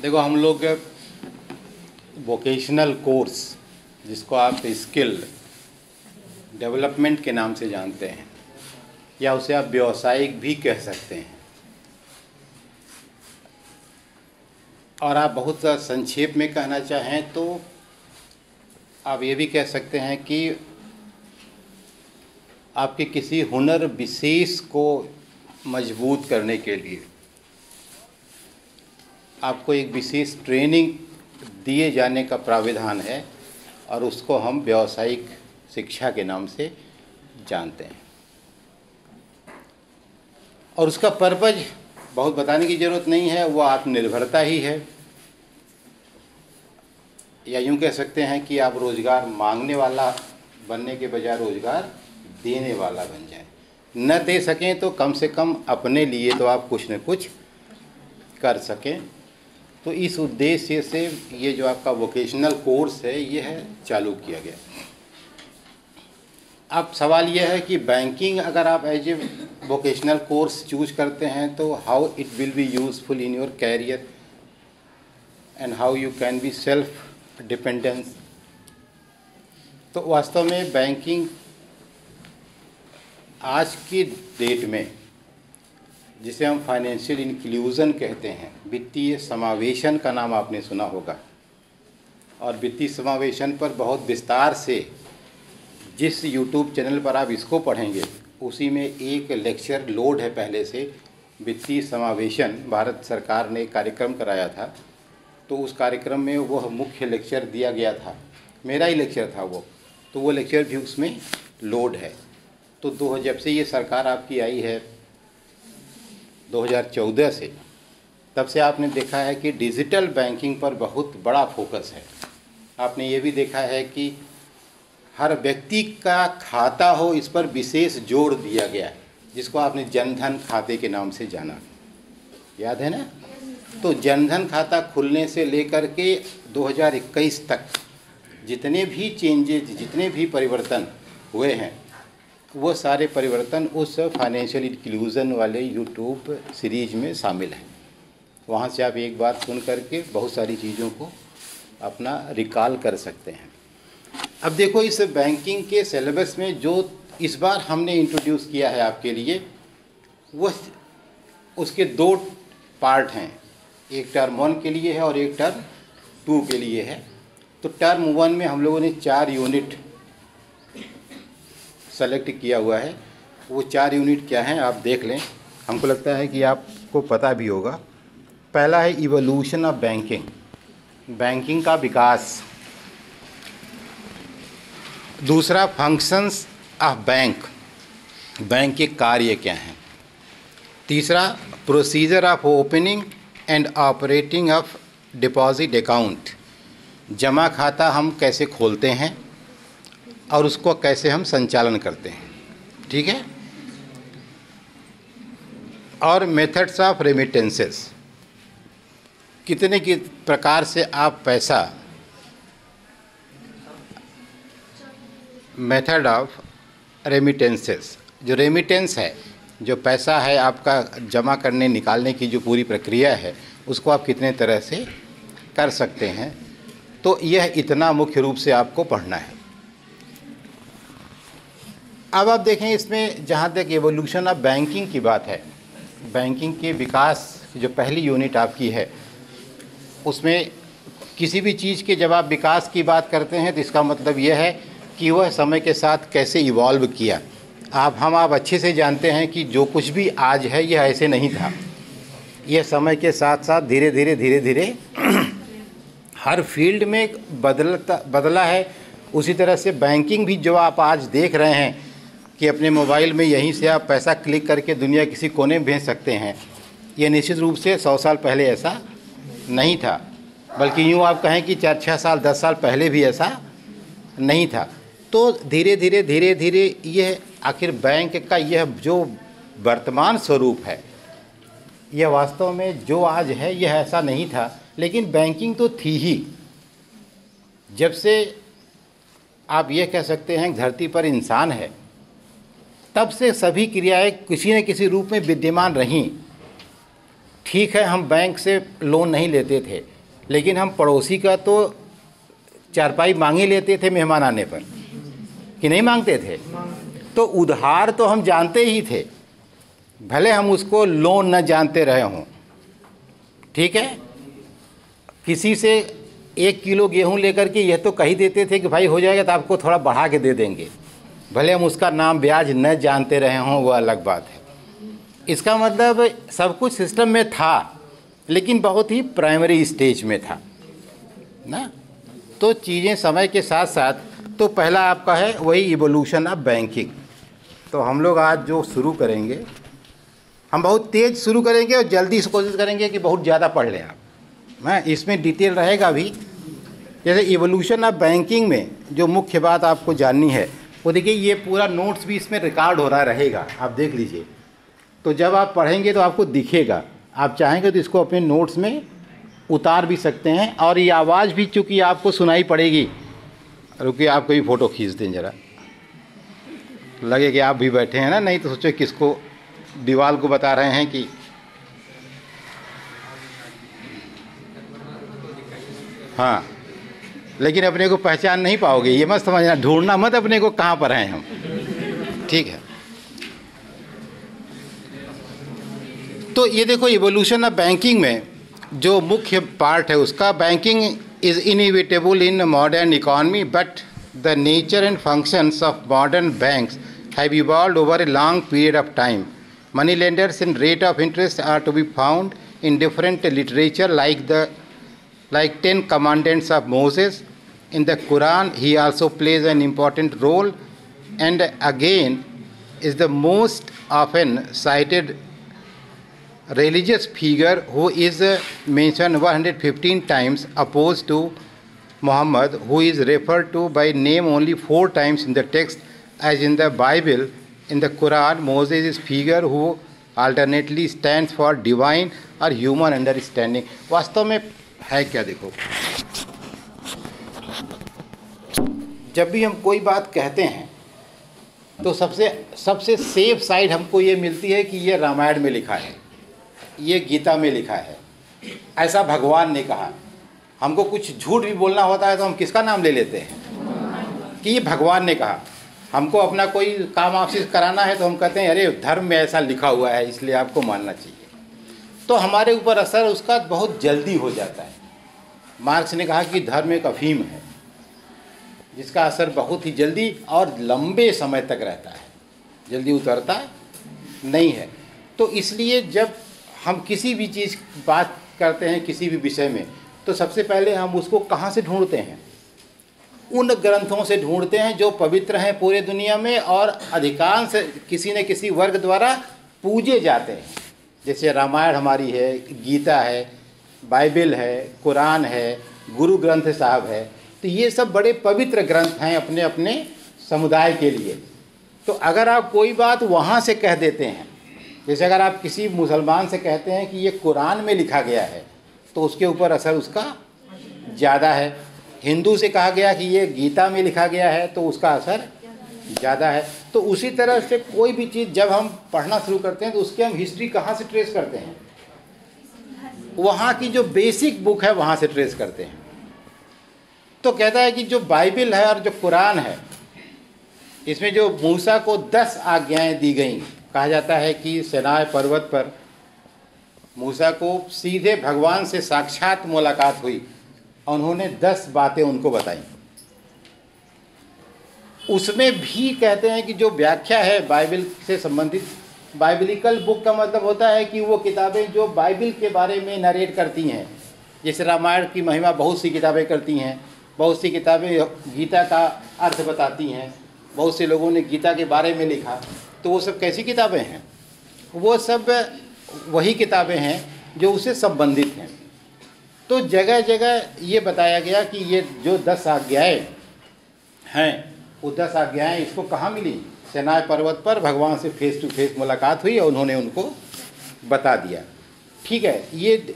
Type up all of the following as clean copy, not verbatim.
देखो, हम लोग वोकेशनल कोर्स, जिसको आप स्किल डेवलपमेंट के नाम से जानते हैं, या उसे आप व्यावसायिक भी कह सकते हैं, और आप बहुत संक्षेप में कहना चाहें तो आप ये भी कह सकते हैं कि आपके किसी हुनर विशेष को मजबूत करने के लिए आपको एक विशेष ट्रेनिंग दिए जाने का प्राविधान है, और उसको हम व्यावसायिक शिक्षा के नाम से जानते हैं। और उसका पर्पज बहुत बताने की ज़रूरत नहीं है, वो आत्मनिर्भरता ही है, या यूँ कह सकते हैं कि आप रोज़गार मांगने वाला बनने के बजाय रोज़गार देने वाला बन जाए। न दे सकें तो कम से कम अपने लिए तो आप कुछ न कुछ कर सकें। तो इस उद्देश्य से ये जो आपका वोकेशनल कोर्स है, ये है चालू किया गया। अब सवाल यह है कि बैंकिंग अगर आप as a vocational course choose करते हैं तो how it will be useful in your career and how you can be self dependence. तो वास्तव में बैंकिंग आज की डेट में, जिसे हम फाइनेंशियल इंक्लूजन कहते हैं, वित्तीय समावेशन का नाम आपने सुना होगा, और वित्तीय समावेशन पर बहुत विस्तार से जिस यूट्यूब चैनल पर आप इसको पढ़ेंगे उसी में एक लेक्चर लोड है पहले से। वित्तीय समावेशन भारत सरकार ने कार्यक्रम कराया था, तो उस कार्यक्रम में वह मुख्य लेक्चर दिया गया था, मेरा ही लेक्चर था वो, तो वो लेक्चर भी उसमें लोड है। तो जब से ये सरकार आपकी आई है 2014 से, तब से आपने देखा है कि डिजिटल बैंकिंग पर बहुत बड़ा फोकस है। आपने ये भी देखा है कि हर व्यक्ति का खाता हो, इस पर विशेष जोर दिया गया है, जिसको आपने जनधन खाते के नाम से जाना, याद है ना। तो जनधन खाता खुलने से लेकर के 2021 तक जितने भी चेंजेज, जितने भी परिवर्तन हुए हैं, वो सारे परिवर्तन उस फाइनेंशियल इंक्लूजन वाले यूट्यूब सीरीज में शामिल हैं। वहाँ से आप एक बार सुन करके बहुत सारी चीज़ों को अपना रिकॉल कर सकते हैं। अब देखो, इस बैंकिंग के सिलेबस में जो इस बार हमने इंट्रोड्यूस किया है आपके लिए, वो उसके दो पार्ट हैं, एक टर्म 1 के लिए है और एक टर्म 2 के लिए है। तो टर्म 1 में हम लोगों ने 4 यूनिट सेलेक्ट किया हुआ है। वो 4 यूनिट क्या हैं आप देख लें, हमको लगता है कि आपको पता भी होगा। पहला है इवोल्यूशन ऑफ बैंकिंग, बैंकिंग का विकास। दूसरा फंक्शंस ऑफ बैंक, बैंक के कार्य क्या हैं। तीसरा procedure of opening and operating of deposit account, जमा खाता हम कैसे खोलते हैं और उसको कैसे हम संचालन करते हैं, ठीक है। और मेथड्स ऑफ रेमिटेंसेस, कितने की प्रकार से आप पैसा, मेथड ऑफ रेमिटेंसेस, जो रेमिटेंस है, जो पैसा है आपका जमा करने निकालने की जो पूरी प्रक्रिया है, उसको आप कितने तरह से कर सकते हैं। तो यह इतना मुख्य रूप से आपको पढ़ना है। अब आप देखें, इसमें जहाँ तक एवोल्यूशन ऑफ बैंकिंग की बात है, बैंकिंग के विकास जो पहली यूनिट आपकी है, उसमें किसी भी चीज़ के जब आप विकास की बात करते हैं तो इसका मतलब यह है कि वह समय के साथ कैसे इवॉल्व किया। आप अच्छे से जानते हैं कि जो कुछ भी आज है यह ऐसे नहीं था, यह समय के साथ साथ धीरे धीरे हर फील्ड में बदला है। उसी तरह से बैंकिंग भी जो आप आज देख रहे हैं कि अपने मोबाइल में यहीं से आप पैसा क्लिक करके दुनिया किसी कोने में भेज सकते हैं, ये निश्चित रूप से 100 साल पहले ऐसा नहीं था, बल्कि यूँ आप कहें कि 4-6 साल 10 साल पहले भी ऐसा नहीं था। तो धीरे धीरे यह आखिर बैंक का यह जो वर्तमान स्वरूप है, यह वास्तव में जो आज है यह ऐसा नहीं था, लेकिन बैंकिंग तो थी ही। जब से आप ये कह सकते हैं धरती पर इंसान है, तब से सभी क्रियाएं किसी न किसी रूप में विद्यमान रहीं, ठीक है, हम बैंक से लोन नहीं लेते थे, लेकिन हम पड़ोसी का तो चारपाई मांग ही लेते थे मेहमान आने पर, कि नहीं मांगते थे? तो उधार तो हम जानते ही थे, भले हम उसको लोन न जानते रहे हों। ठीक है, किसी से 1 किलो गेहूं लेकर के यह तो कही देते थे कि भाई हो जाएगा तो आपको थोड़ा बढ़ा के दे देंगे, भले हम उसका नाम ब्याज न जानते रहे हों, वो अलग बात है। इसका मतलब सब कुछ सिस्टम में था, लेकिन बहुत ही प्राइमरी स्टेज में था ना। तो चीज़ें समय के साथ साथ, तो पहला आपका है वही इवोल्यूशन ऑफ बैंकिंग। तो हम लोग आज जो शुरू करेंगे, हम बहुत तेज़ शुरू करेंगे और जल्दी से कोशिश करेंगे कि बहुत ज़्यादा पढ़ लें आप। मैं इसमें डिटेल रहेगा भी। जैसे इवोल्यूशन ऑफ बैंकिंग में जो मुख्य बात आपको जाननी है वो देखिए, ये पूरा नोट्स भी इसमें रिकॉर्ड हो रहा रहेगा, आप देख लीजिए। तो जब आप पढ़ेंगे तो आपको दिखेगा, आप चाहेंगे तो इसको अपने नोट्स में उतार भी सकते हैं। और ये आवाज़ भी चूँकि आपको सुनाई पड़ेगी, रुकिए आपको भी फ़ोटो खींच दें ज़रा, लगे कि आप भी बैठे हैं ना, नहीं तो सोचो किसको दीवार को बता रहे हैं कि हाँ, लेकिन अपने को पहचान नहीं पाओगे, ये मत समझना, ढूंढना मत अपने को कहाँ पर हैं हम। ठीक है, तो ये देखो इवोल्यूशन ऑफ बैंकिंग में जो मुख्य पार्ट है उसका, banking is inevitable in modern economy but the nature and functions of modern banks have evolved over a long period of time. Money lenders and rate of interest are to be found in different literature like 10 commandments of Moses. In the Quran, he also plays an important role and again is the most often cited religious figure who is mentioned 115 times opposed to Muhammad, who is referred to by name only 4 times in the text, as in the Bible. In the Quran, Moses is figure who alternately stands for divine और human understanding. वास्तव में है क्या, देखो, जब भी हम कोई बात कहते हैं तो सबसे सेफ साइड हमको ये मिलती है कि ये रामायण में लिखा है, ये गीता में लिखा है, ऐसा भगवान ने कहा। हमको कुछ झूठ भी बोलना होता है तो हम किसका नाम ले लेते हैं कि ये भगवान ने कहा। हमको अपना कोई काम आपसे कराना है तो हम कहते हैं अरे धर्म में ऐसा लिखा हुआ है इसलिए आपको मानना चाहिए। तो हमारे ऊपर असर उसका बहुत जल्दी हो जाता है। मार्क्स ने कहा कि धर्म एक अफीम है जिसका असर बहुत ही जल्दी और लंबे समय तक रहता है, जल्दी उतरता नहीं है। तो इसलिए जब हम किसी भी चीज़ बात करते हैं किसी भी विषय में, तो सबसे पहले हम उसको कहाँ से ढूंढते हैं? उन ग्रंथों से ढूंढते हैं जो पवित्र हैं पूरे दुनिया में और अधिकांश किसी न किसी वर्ग द्वारा पूजे जाते हैं। जैसे रामायण हमारी है, गीता है, बाइबल है, कुरान है, गुरु ग्रंथ साहब है। तो ये सब बड़े पवित्र ग्रंथ हैं अपने अपने समुदाय के लिए। तो अगर आप कोई बात वहाँ से कह देते हैं, जैसे अगर आप किसी मुसलमान से कहते हैं कि ये कुरान में लिखा गया है, तो उसके ऊपर असर उसका ज़्यादा है। हिंदू से कहा गया कि ये गीता में लिखा गया है तो उसका असर ज़्यादा है। तो उसी तरह से कोई भी चीज़ जब हम पढ़ना शुरू करते हैं तो उसकी हम हिस्ट्री कहाँ से ट्रेस करते हैं? वहाँ की जो बेसिक बुक है वहाँ से ट्रेस करते हैं। तो कहता है कि जो बाइबल है और जो कुरान है, इसमें जो मूसा को 10 आज्ञाएं दी गई, कहा जाता है कि सीनाई पर्वत पर मूसा को सीधे भगवान से साक्षात मुलाकात हुई, उन्होंने 10 बातें उनको बताई। उसमें भी कहते हैं कि जो व्याख्या है बाइबल से संबंधित, बाइबलिकल बुक का मतलब होता है कि वो किताबें जो बाइबल के बारे में नरेट करती हैं। जैसे रामायण की महिमा बहुत सी किताबें करती हैं, बहुत सी किताबें गीता का अर्थ बताती हैं, बहुत से लोगों ने गीता के बारे में लिखा। तो वो सब कैसी किताबें हैं? वो सब वही किताबें हैं जो उससे संबंधित हैं। तो जगह जगह ये बताया गया कि ये जो 10 आज्ञाएँ हैं, वो 10 आज्ञाएँ इसको कहाँ मिली? सीनाई पर्वत पर भगवान से फेस टू फेस मुलाकात हुई और उन्होंने उनको बता दिया। ठीक है, ये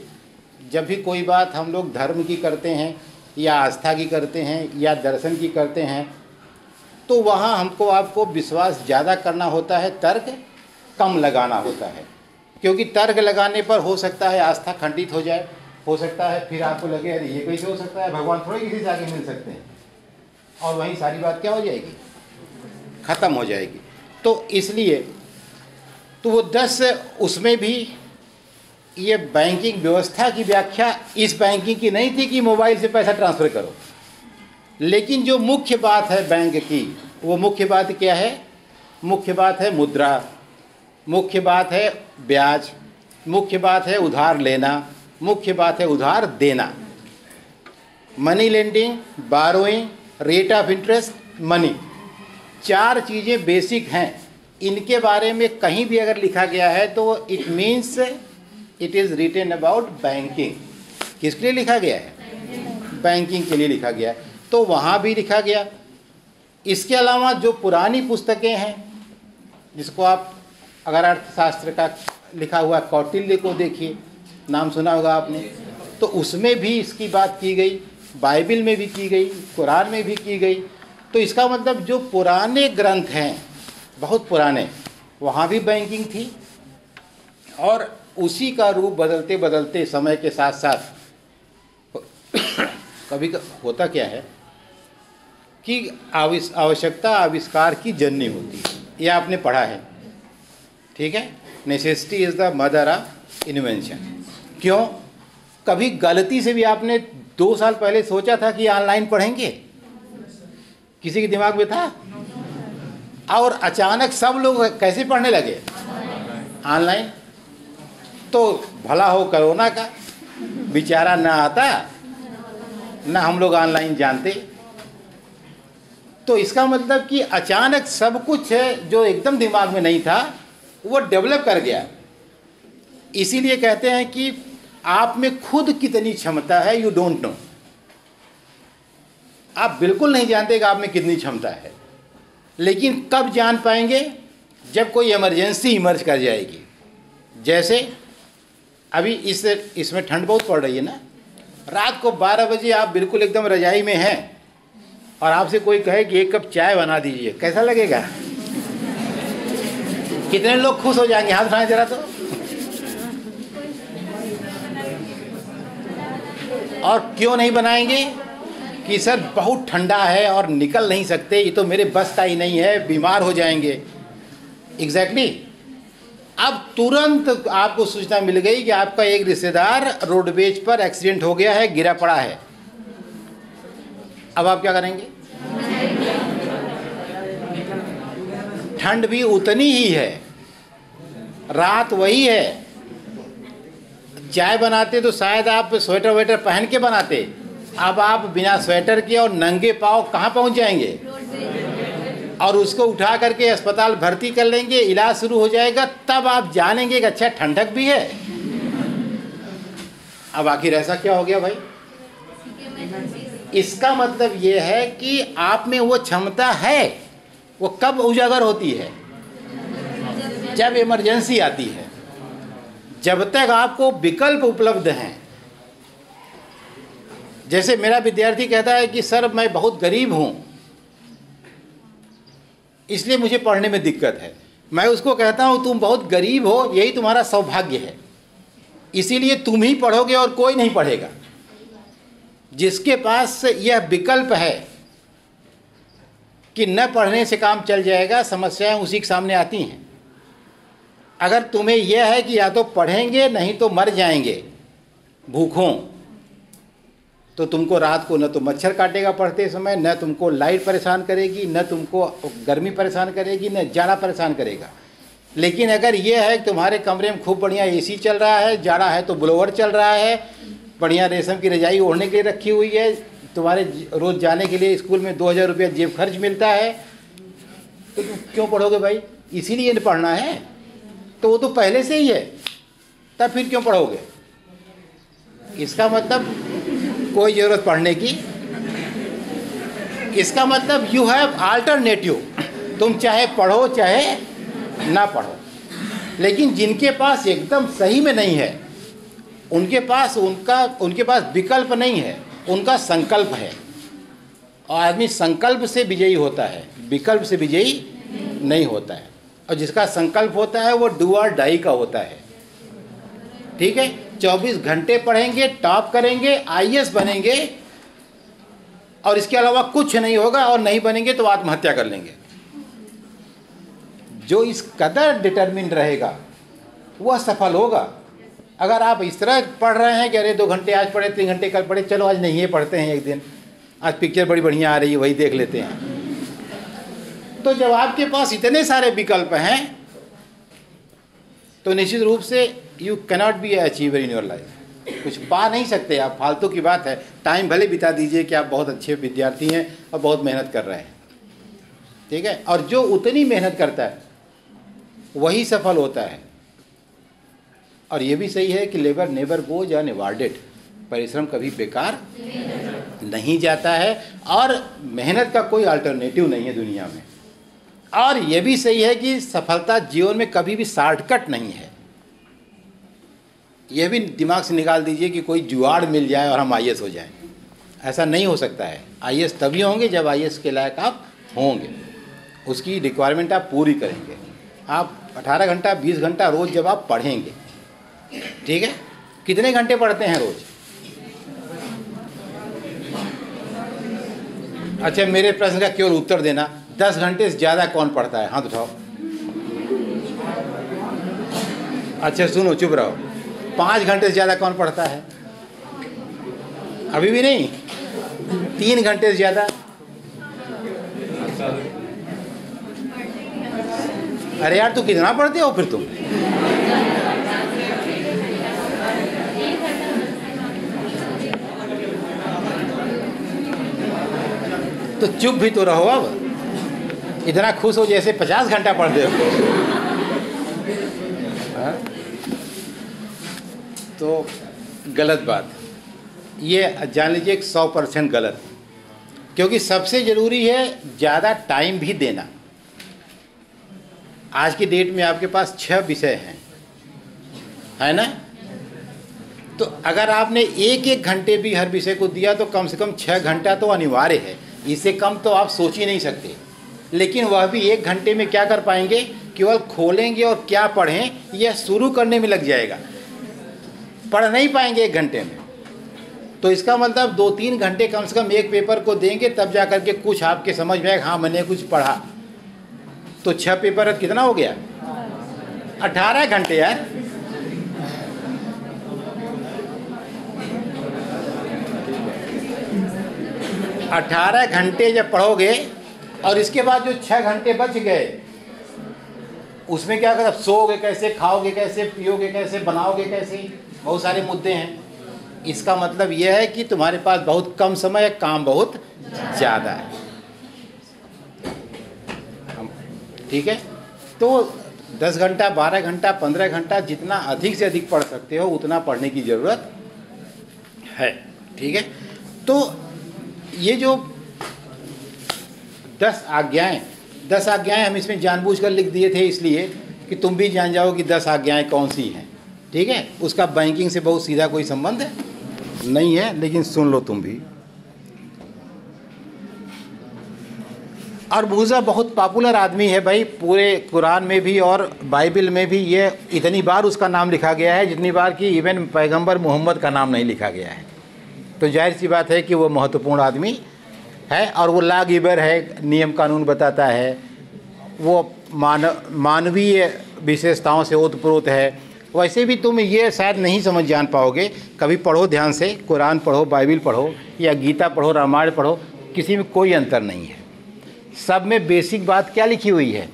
जब भी कोई बात हम लोग धर्म की करते हैं या आस्था की करते हैं या दर्शन की करते हैं, तो वहाँ हमको आपको विश्वास ज़्यादा करना होता है, तर्क कम लगाना होता है। क्योंकि तर्क लगाने पर हो सकता है आस्था खंडित हो जाए, हो सकता है फिर आपको लगे अरे ये कैसे हो सकता है, भगवान थोड़े किसी से आगे मिल सकते हैं, और वहीं सारी बात क्या हो जाएगी, ख़त्म हो जाएगी। तो इसलिए तो वो 10 उसमें भी ये बैंकिंग व्यवस्था की व्याख्या इस बैंकिंग की नहीं थी कि मोबाइल से पैसा ट्रांसफ़र करो, लेकिन जो मुख्य बात है बैंक की, वो मुख्य बात क्या है, मुख्य बात है मुद्रा, मुख्य बात है ब्याज, मुख्य बात है उधार लेना, मुख्य बात है उधार देना। Money lending, burrowing, rate of interest, money, 4 चीज़ें बेसिक हैं। इनके बारे में कहीं भी अगर लिखा गया है तो it means it is written about banking. किसके लिए लिखा गया है, बैंकिंग के लिए लिखा गया है, तो वहाँ भी लिखा गया। इसके अलावा जो पुरानी पुस्तकें हैं, जिसको आप अगर अर्थशास्त्र का लिखा हुआ कौटिल्य को देखिए, नाम सुना होगा आपने, तो उसमें भी इसकी बात की गई, बाइबल में भी की गई, कुरान में भी की गई। तो इसका मतलब जो पुराने ग्रंथ हैं, बहुत पुराने, वहाँ भी बैंकिंग थी, और उसी का रूप बदलते बदलते समय के साथ साथ कभी होता क्या है कि आवश्यकता आविष्कार की जननी होती है, ये आपने पढ़ा है, ठीक है। Necessity is the mother of invention. क्यों, कभी गलती से भी आपने 2 साल पहले सोचा था कि ऑनलाइन पढ़ेंगे, किसी के दिमाग में था? और अचानक सब लोग कैसे पढ़ने लगे, ऑनलाइन। तो भला हो कोरोना का, बेचारा ना आता ना हम लोग ऑनलाइन जानते। तो इसका मतलब कि अचानक सब कुछ है जो एकदम दिमाग में नहीं था वो डेवलप कर गया। इसीलिए कहते हैं कि आप में खुद कितनी क्षमता है, यू डोंट नो। आप बिल्कुल नहीं जानते कि आप में कितनी क्षमता है, लेकिन कब जान पाएंगे, जब कोई इमरजेंसी इमर्ज कर जाएगी। जैसे अभी इसमें ठंड बहुत पड़ रही है ना, रात को 12 बजे आप बिल्कुल एकदम रजाई में हैं और आपसे कोई कहे कि 1 कप चाय बना दीजिए, कैसा लगेगा? कितने लोग खुश हो जाएंगे, हाथ उठाएं जरा तो। और क्यों नहीं बनाएंगे कि सर बहुत ठंडा है और निकल नहीं सकते, ये तो मेरे बस का ही नहीं है, बीमार हो जाएंगे। एग्जैक्टली। अब तुरंत आपको सूचना मिल गई कि आपका एक रिश्तेदार रोडवेज पर एक्सीडेंट हो गया है, गिरा पड़ा है। अब आप क्या करेंगे? ठंड भी उतनी ही है, रात वही है। चाय बनाते तो शायद आप स्वेटर वेटर पहन के बनाते, अब आप बिना स्वेटर के और नंगे पाँव कहाँ पहुँच जाएंगे? और उसको उठा करके अस्पताल भर्ती कर लेंगे, इलाज शुरू हो जाएगा, तब आप जानेंगे कि अच्छा ठंडक भी है। अब आखिर ऐसा क्या हो गया भाई? इसका मतलब ये है कि आप में वो क्षमता है, वो कब उजागर होती है? जब इमरजेंसी आती है। जब तक आपको विकल्प उपलब्ध हैं। जैसे मेरा विद्यार्थी कहता है कि सर मैं बहुत गरीब हूं, इसलिए मुझे पढ़ने में दिक्कत है। मैं उसको कहता हूं तुम बहुत गरीब हो, यही तुम्हारा सौभाग्य है, इसीलिए तुम ही पढ़ोगे और कोई नहीं पढ़ेगा। जिसके पास यह विकल्प है कि न पढ़ने से काम चल जाएगा, समस्याएं उसी के सामने आती हैं। अगर तुम्हें यह है कि या तो पढ़ेंगे नहीं तो मर जाएंगे भूखों, तो तुमको रात को न तो मच्छर काटेगा पढ़ते समय, न तुमको लाइट परेशान करेगी, न तुमको गर्मी परेशान करेगी, न जाड़ा परेशान करेगा। लेकिन अगर यह है कि तुम्हारे कमरे में खूब बढ़िया एसी चल रहा है, जाड़ा है तो ब्लोअर चल रहा है, बढ़िया रेशम की रजाई ओढ़ने के लिए रखी हुई है, तुम्हारे रोज़ जाने के लिए स्कूल में 2000 रुपया जेब खर्च मिलता है, तो तुम क्यों पढ़ोगे भाई? इसीलिए न पढ़ना है, तो वो तो पहले से ही है, तब फिर क्यों पढ़ोगे? इसका मतलब कोई ज़रूरत पढ़ने की। इसका मतलब यू हैव अल्टरनेटिव, तुम चाहे पढ़ो चाहे ना पढ़ो। लेकिन जिनके पास एकदम सही में नहीं है, उनके पास विकल्प नहीं है, उनका संकल्प है। और आदमी संकल्प से विजयी होता है, विकल्प से विजयी नहीं होता है। और जिसका संकल्प होता है वो डू और डाई का होता है। ठीक है, 24 घंटे पढ़ेंगे, टॉप करेंगे, आईएएस बनेंगे, और इसके अलावा कुछ नहीं होगा, और नहीं बनेंगे तो आत्महत्या कर लेंगे। जो इस कदर डिटरमिन रहेगा वह सफल होगा। अगर आप इस तरह पढ़ रहे हैं कि अरे 2 घंटे आज पढ़े, 3 घंटे कल पढ़े, चलो आज नहीं है पढ़ते हैं, एक दिन आज पिक्चर बड़ी बढ़िया आ रही है वही देख लेते हैं, तो जब आपके पास इतने सारे विकल्प हैं तो निश्चित रूप से you cannot be achiever in your life, कुछ पा नहीं सकते आप। फालतू की बात है, टाइम भले बिता दीजिए कि आप बहुत अच्छे विद्यार्थी हैं और बहुत मेहनत कर रहे हैं, ठीक है, और जो उतनी मेहनत करता है वही सफल होता है। और ये भी सही है कि लेबर नेवर गोज अनरिवार्डेड, परिश्रम कभी बेकार नहीं जाता है, और मेहनत का कोई अल्टरनेटिव नहीं है दुनिया में। और ये भी सही है कि सफलता जीवन में कभी भी शॉर्टकट नहीं है। यह भी दिमाग से निकाल दीजिए कि कोई जुगाड़ मिल जाए और हम आईएएस हो जाएं, ऐसा नहीं हो सकता है। आईएएस तभी होंगे जब आईएएस के लायक आप होंगे, उसकी रिक्वायरमेंट आप पूरी करेंगे। आप 18 घंटा 20 घंटा रोज़ जब आप पढ़ेंगे, ठीक है, कितने घंटे पढ़ते हैं रोज़? अच्छा, मेरे प्रश्न का केवल उत्तर देना, 10 घंटे से ज़्यादा कौन पढ़ता है? हाथ उठाओ। अच्छा सुनो, चुप रहो। 5 घंटे से ज़्यादा कौन पढ़ता है? अभी भी नहीं? 3 घंटे से ज़्यादा? अरे यार, तू कितना पढ़ते हो फिर तुम? तो चुप भी तो रहो। अब इतना खुश हो जैसे 50 घंटा पढ़ते हो। तो गलत बात, ये जान लीजिए 100% गलत, क्योंकि सबसे ज़रूरी है ज़्यादा टाइम भी देना। आज की डेट में आपके पास 6 विषय हैं, है ना? तो अगर आपने एक घंटे भी हर विषय को दिया तो कम से कम 6 घंटा तो अनिवार्य है, इससे कम तो आप सोच ही नहीं सकते। लेकिन वह भी 1 घंटे में क्या कर पाएंगे? केवल खोलेंगे और क्या पढ़ें यह शुरू करने में लग जाएगा, पढ़ नहीं पाएंगे 1 घंटे में। तो इसका मतलब 2-3 घंटे कम से कम एक पेपर को देंगे, तब जा कर के कुछ आपके समझ में आएगा, हाँ मैंने कुछ पढ़ा। तो 6 पेपर कितना हो गया? 18 घंटे यार। अठारह घंटे जब पढ़ोगे और इसके बाद जो 6 घंटे बच गए उसमें क्या करोगे? सोओगे कैसे, खाओगे कैसे, पियोगे कैसे, बनाओगे कैसे, बहुत सारे मुद्दे हैं। इसका मतलब यह है कि तुम्हारे पास बहुत कम समय है, काम बहुत ज़्यादा है, ठीक है। तो 10 घंटा, 12 घंटा, 15 घंटा, जितना अधिक से अधिक पढ़ सकते हो उतना पढ़ने की ज़रूरत है, ठीक है। तो ये जो 10 आज्ञाएं हम इसमें जानबूझकर लिख दिए थे, इसलिए कि तुम भी जान जाओ कि 10 आज्ञाएं कौन सी हैं, ठीक है। उसका बैंकिंग से बहुत सीधा कोई संबंध नहीं है, लेकिन सुन लो तुम भी। और मूसा बहुत पॉपुलर आदमी है भाई, पूरे कुरान में भी और बाइबल में भी ये इतनी बार उसका नाम लिखा गया है जितनी बार कि इवन पैगंबर मोहम्मद का नाम नहीं लिखा गया है। तो जाहिर सी बात है कि वो महत्वपूर्ण आदमी है, और वो लागिबर है, नियम कानून बताता है, वो मानवीय विशेषताओं से ओतप्रोत है। वैसे भी तुम ये शायद नहीं समझ जान पाओगे, कभी पढ़ो ध्यान से, कुरान पढ़ो, बाइबल पढ़ो, या गीता पढ़ो, रामायण पढ़ो, किसी में कोई अंतर नहीं है। सब में बेसिक बात क्या लिखी हुई है?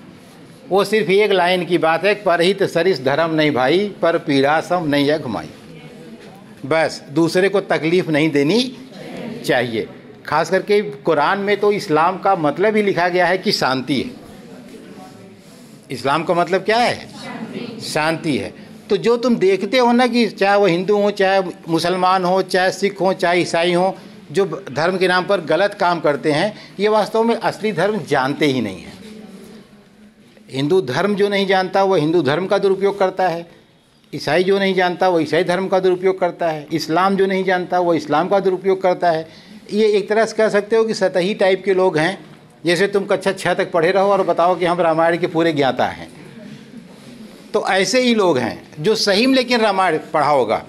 वो सिर्फ एक लाइन की बात है, परहित सरिस धर्म नहीं भाई, पर पीड़ा सम नहीं है घुमाई। बस दूसरे को तकलीफ़ नहीं देनी चाहिए। खास करके कुरान में तो इस्लाम का मतलब ही लिखा गया है कि शांति है। इस्लाम का मतलब क्या है? शांति है। तो जो तुम देखते हो ना कि चाहे वो हिंदू हो, चाहे मुसलमान हो, चाहे सिख हो, चाहे ईसाई हो, जो धर्म के नाम पर गलत काम करते हैं, ये वास्तव में असली धर्म जानते ही नहीं हैं। हिंदू धर्म जो नहीं जानता वो हिंदू धर्म का दुरुपयोग करता है, ईसाई जो नहीं जानता वो ईसाई धर्म का दुरुपयोग करता है, इस्लाम जो नहीं जानता वो इस्लाम का दुरुपयोग करता है। ये एक तरह से कह सकते हो कि सतही टाइप के लोग हैं। जैसे तुम कक्षा 6 तक पढ़े रहो और बताओ कि हम रामायण के पूरे ज्ञाता हैं, तो ऐसे ही लोग हैं जो सही में लेकिन रामायण पढ़ा होगा।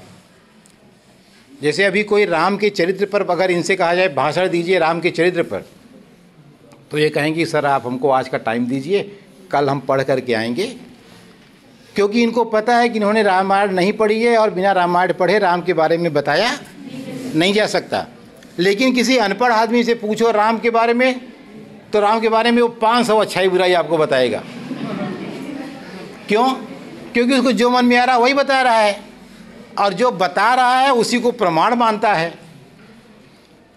जैसे अभी कोई राम के चरित्र पर अगर इनसे कहा जाए भाषण दीजिए राम के चरित्र पर, तो ये कहेंगे सर आप हमको आज का टाइम दीजिए, कल हम पढ़ करके आएंगे, क्योंकि इनको पता है कि इन्होंने रामायण नहीं पढ़ी है और बिना रामायण पढ़े राम के बारे में बताया नहीं जा सकता। लेकिन किसी अनपढ़ आदमी से पूछो राम के बारे में, तो राम के बारे में वो 500 अच्छाई बुराई आपको बताएगा। क्यों? क्योंकि उसको जो मन में आ रहा है वही बता रहा है, और जो बता रहा है उसी को प्रमाण मानता है।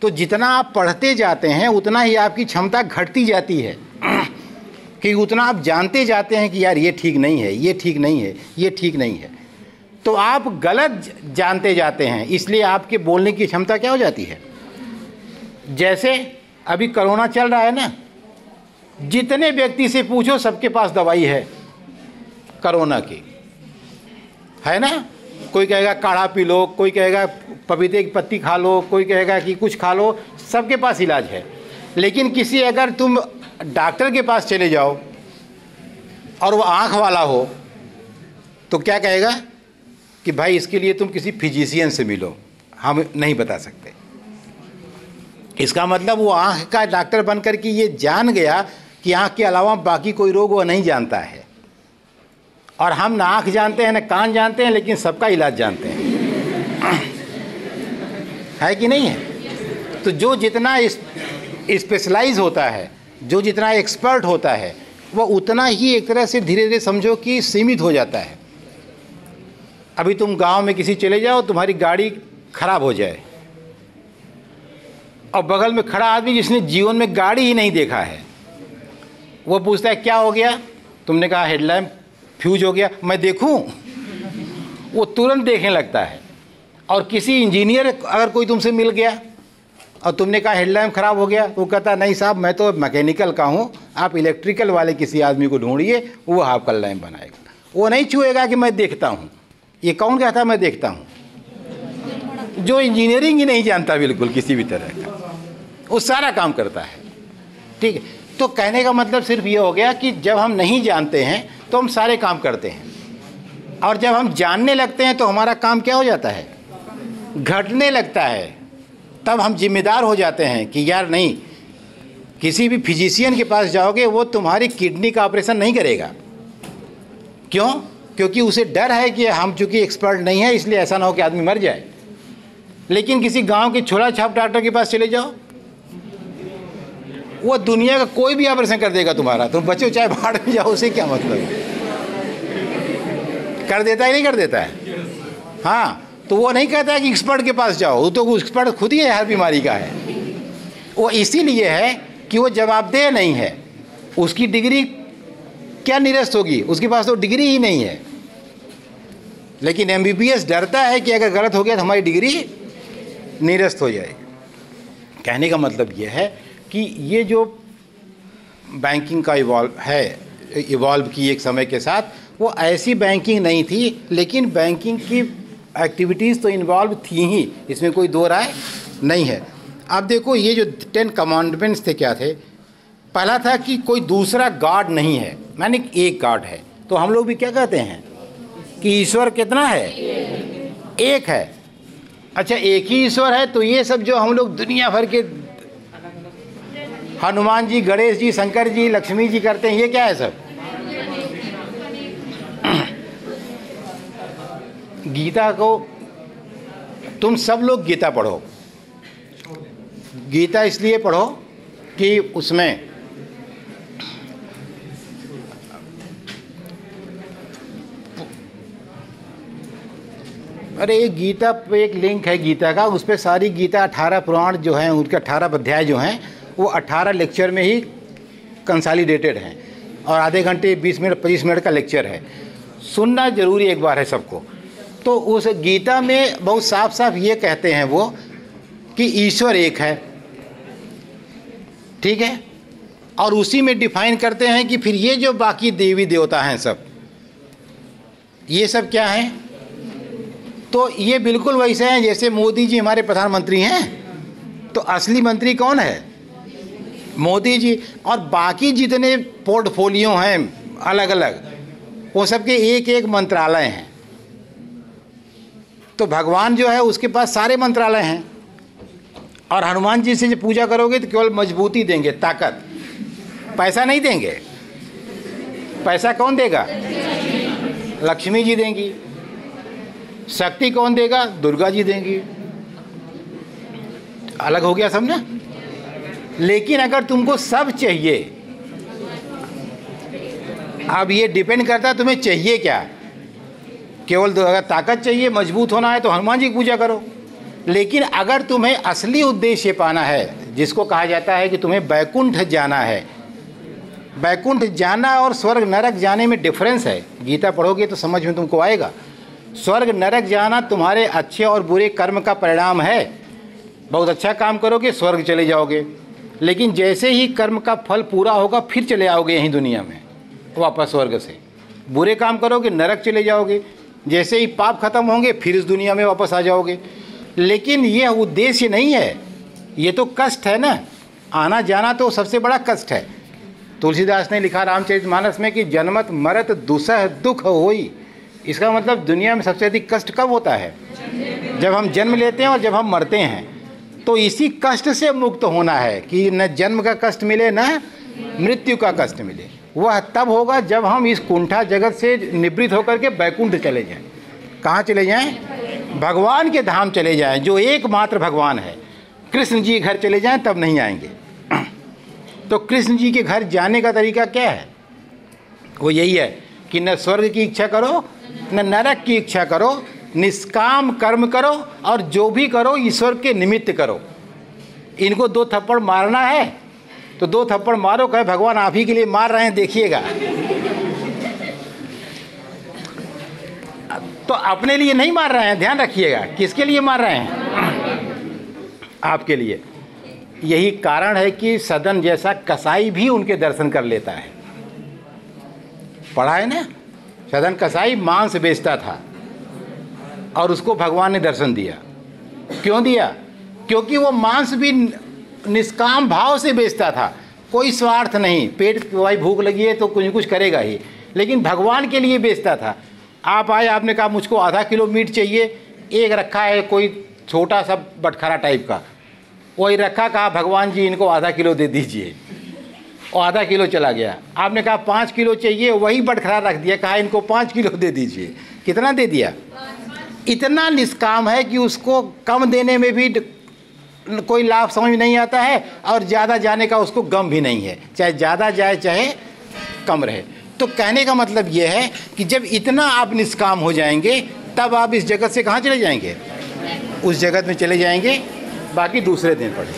तो जितना आप पढ़ते जाते हैं उतना ही आपकी क्षमता घटती जाती है, कि उतना आप जानते जाते हैं कि यार ये ठीक नहीं है, ये ठीक नहीं है, ये ठीक नहीं है। तो आप गलत जानते जाते हैं, इसलिए आपके बोलने की क्षमता क्या हो जाती है। जैसे अभी कोरोना चल रहा है ना, जितने व्यक्ति से पूछो सबके पास दवाई है कोरोना की, है ना। कोई कहेगा काढ़ा पी लो, कोई कहेगा पपीते की पत्ती खा लो, कोई कहेगा कि कुछ खा लो, सबके पास इलाज है। लेकिन किसी अगर तुम डॉक्टर के पास चले जाओ और वो आँख वाला हो तो क्या कहेगा कि भाई इसके लिए तुम किसी फिजिशियन से मिलो, हम नहीं बता सकते। इसका मतलब वो आँख का डॉक्टर बनकर के ये जान गया कि आँख के अलावा बाकी कोई रोग वो नहीं जानता है। और हम ना आँख जानते हैं ना कान जानते हैं, लेकिन सबका इलाज जानते हैं, है कि नहीं है। तो जो जितना स्पेशलाइज होता है, जो जितना एक्सपर्ट होता है, वो उतना ही एक तरह से धीरे धीरे समझो कि सीमित हो जाता है। अभी तुम गांव में किसी चले जाओ, तुम्हारी गाड़ी खराब हो जाए और बगल में खड़ा आदमी जिसने जीवन में गाड़ी ही नहीं देखा है, वो पूछता है क्या हो गया, तुमने कहा हेडलैम्प फ्यूज हो गया, मैं देखूं, वो तुरंत देखने लगता है। और किसी इंजीनियर अगर कोई तुमसे मिल गया और तुमने कहा हेडलैम्प ख़राब हो गया, वो कहता नहीं साहब मैं तो मैकेनिकल का हूँ, आप इलेक्ट्रिकल वाले किसी आदमी को ढूंढिए, वो आपका लैम्प बनाएगा। वो नहीं छुएगा कि मैं देखता हूँ। ये कौन कहता है मैं देखता हूँ? जो इंजीनियरिंग ही नहीं जानता बिल्कुल किसी भी तरह का, वो सारा काम करता है। ठीक है, तो कहने का मतलब सिर्फ ये हो गया कि जब हम नहीं जानते हैं तो हम सारे काम करते हैं, और जब हम जानने लगते हैं तो हमारा काम क्या हो जाता है, घटने लगता है। तब हम जिम्मेदार हो जाते हैं कि यार नहीं, किसी भी फिजिशियन के पास जाओगे वो तुम्हारी किडनी का ऑपरेशन नहीं करेगा। क्यों? क्योंकि उसे डर है कि हम चूंकि एक्सपर्ट नहीं है इसलिए ऐसा ना हो कि आदमी मर जाए। लेकिन किसी गांव के छोला छाप डॉक्टर के पास चले जाओ, वो दुनिया का कोई भी ऑपरेशन कर देगा तुम्हारा, तुम बचो चाहे भाड़ में जाओ, उसे क्या मतलब है, कर देता है नहीं कर देता है। हाँ, तो वो नहीं कहता है कि एक्सपर्ट के पास जाओ, वो तो एक्सपर्ट खुद ही है, हर बीमारी का है। वो इसीलिए है कि वो जवाबदेह नहीं है, उसकी डिग्री क्या निरस्त होगी, उसके पास तो डिग्री ही नहीं है। लेकिन एमबीबीएस डरता है कि अगर गलत हो गया तो हमारी डिग्री निरस्त हो जाएगी। कहने का मतलब ये है कि ये जो बैंकिंग का इवॉल्व की एक समय के साथ, वो ऐसी बैंकिंग नहीं थी, लेकिन बैंकिंग की एक्टिविटीज़ तो इन्वॉल्व थी ही, इसमें कोई दो राय नहीं है। अब देखो ये जो 10 कमांडमेंट्स थे क्या थे। पहला था कि कोई दूसरा गॉड नहीं है, माने एक गॉड है। तो हम लोग भी क्या कहते हैं कि ईश्वर कितना है, एक है। अच्छा, एक ही ईश्वर है, तो ये सब जो हम लोग दुनिया भर के हनुमान जी, गणेश जी, शंकर जी, लक्ष्मी जी करते हैं, ये क्या है सब? गीता को तुम सब लोग गीता पढ़ो। गीता इसलिए पढ़ो कि उसमें अरे एक गीता पे एक लिंक है गीता का, उस पर सारी गीता 18 पुराण जो हैं, उनके 18 अध्याय जो हैं, वो 18 लेक्चर में ही कंसोलिडेटेड हैं, और आधे घंटे 20 मिनट 25 मिनट का लेक्चर है। सुनना जरूरी एक बार है सबको। तो उस गीता में बहुत साफ साफ ये कहते हैं वो कि ईश्वर एक है, ठीक है, और उसी में डिफाइन करते हैं कि फिर ये जो बाकी देवी देवता हैं सब, ये सब क्या हैं? तो ये बिल्कुल वैसे हैं जैसे मोदी जी हमारे प्रधानमंत्री हैं, तो असली मंत्री कौन है? मोदी जी। और बाकी जितने पोर्टफोलियो हैं अलग अलग, वो सबके एक एक मंत्रालय हैं। तो भगवान जो है उसके पास सारे मंत्रालय हैं। और हनुमान जी से जब पूजा करोगे तो केवल मजबूती देंगे, ताकत, पैसा नहीं देंगे। पैसा कौन देगा? लक्ष्मी जी देंगी। शक्ति कौन देगा? दुर्गा जी देंगी। अलग हो गया सब ना। लेकिन अगर तुमको सब चाहिए, अब ये डिपेंड करता है तुम्हें चाहिए क्या। केवल अगर ताकत चाहिए, मजबूत होना है तो हनुमान जी की पूजा करो। लेकिन अगर तुम्हें असली उद्देश्य पाना है, जिसको कहा जाता है कि तुम्हें वैकुंठ जाना है, वैकुंठ जाना और स्वर्ग नरक जाने में डिफरेंस है। गीता पढ़ोगे तो समझ में तुमको आएगा। स्वर्ग नरक जाना तुम्हारे अच्छे और बुरे कर्म का परिणाम है। बहुत अच्छा काम करोगे स्वर्ग चले जाओगे, लेकिन जैसे ही कर्म का फल पूरा होगा फिर चले आओगे यहीं दुनिया में वापस स्वर्ग से। बुरे काम करोगे नरक चले जाओगे, जैसे ही पाप खत्म होंगे फिर इस दुनिया में वापस आ जाओगे। लेकिन यह उद्देश्य नहीं है, ये तो कष्ट है ना। आना जाना तो सबसे बड़ा कष्ट है। तुलसीदास ने लिखा रामचरितमानस में कि जन्मत मरत दुसह दुख होई। इसका मतलब दुनिया में सबसे अधिक कष्ट कब होता है? जब हम जन्म लेते हैं और जब हम मरते हैं। तो इसी कष्ट से मुक्त होना है कि न जन्म का कष्ट मिले न मृत्यु का कष्ट मिले। वह तब होगा जब हम इस कुंठा जगत से निवृत्त होकर के बैकुंठ चले जाएं। कहाँ चले जाएं? भगवान के धाम चले जाएं, जो एकमात्र भगवान है। कृष्ण जी घर चले जाएं, तब नहीं आएंगे। तो कृष्ण जी के घर जाने का तरीका क्या है? वो यही है कि न स्वर्ग की इच्छा करो न नरक की इच्छा करो, निष्काम कर्म करो और जो भी करो ईश्वर के निमित्त करो। इनको 2 थप्पड़ मारना है तो 2 थप्पड़ मारो, कहे भगवान आप ही के लिए मार रहे हैं, देखिएगा। तो अपने लिए नहीं मार रहे हैं, ध्यान रखिएगा। किसके लिए मार रहे हैं? आपके लिए। यही कारण है कि सदन जैसा कसाई भी उनके दर्शन कर लेता है। पढ़ा है ना? सदन कसाई मांस बेचता था और उसको भगवान ने दर्शन दिया। क्यों दिया? क्योंकि वो मांस भी निष्काम भाव से बेचता था, कोई स्वार्थ नहीं। पेट भाई भूख लगी है तो कुछ करेगा ही, लेकिन भगवान के लिए बेचता था। आप आए, आपने कहा मुझको आधा किलो मीट चाहिए, एक रखा है कोई छोटा सा बटखरा टाइप का, वही रखा, कहा भगवान जी इनको आधा किलो दे दीजिए, और आधा किलो चला गया। आपने कहा 5 किलो चाहिए, वही बटखरा रख दिया, कहा इनको 5 किलो दे दीजिए। कितना दे दिया? इतना निष्काम है कि उसको कम देने में भी कोई लाभ समझ में नहीं आता है और ज़्यादा जाने का उसको गम भी नहीं है, चाहे ज़्यादा जाए चाहे कम रहे। तो कहने का मतलब ये है कि जब इतना आप निष्काम हो जाएंगे तब आप इस जगत से कहाँ चले जाएंगे? उस जगत में चले जाएंगे। बाकी दूसरे दिन पढ़ें।